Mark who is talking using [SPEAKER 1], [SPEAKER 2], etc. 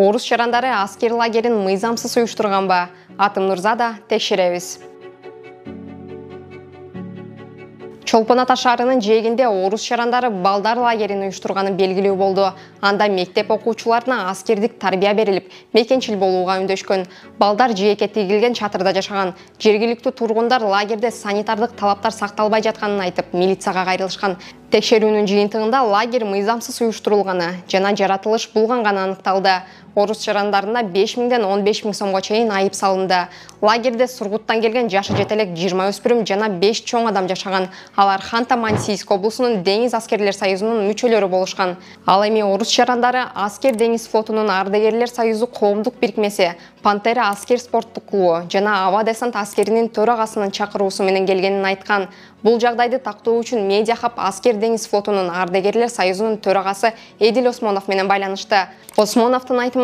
[SPEAKER 1] Орус жарандары аскер лагерин мыйзамсыз уюштурганбы? Атым Нурзада текшеребиз. Чолпон Ата шаарынын жээгинде орус жарандары балдар лагерин уюштурганы белгилүү болду. Анда мектеп окуучуларына аскердик тарбия берилип, мекенчил болууга үндөшкөн. Балдар жээкке тигилген чатырда жашаган. Жергиликтүү тургундар лагерде санитардык талаптар сакталбай жатканын айтып, милицияга кайрылышкан. Текшерүүнүн жыйынтыгында лагерь мыйзамсыз уюштурулганы жана жаратылыш булганганы аныкталды. Орус жарандарына 5000ден 15000 сомго чейин айып салынды. Лагерде Сургуттан келген жашы жетелек 20 өспүрүм жана 5 чоң адам жашаган. Алар Ханты-Мансийск облусунун Деңиз аскерлер союзунун мүчөлөрү болушкан. Ал эми орус жарандары Аскер Деңиз флотунун Ардагерлер союзу коомдук бирикмеси, Пантера аскер спорттук клубу жана Аба десант аскеринин төрагасынын чакыруусу менен келгенин айткан. Бул жагдайды тактоо үчүн медиа хаб Аскер Деңиз флотунун Ардагерлер союзунун төрагасы Эдил Осмонов менен байланышты. Осмоновдун айтымы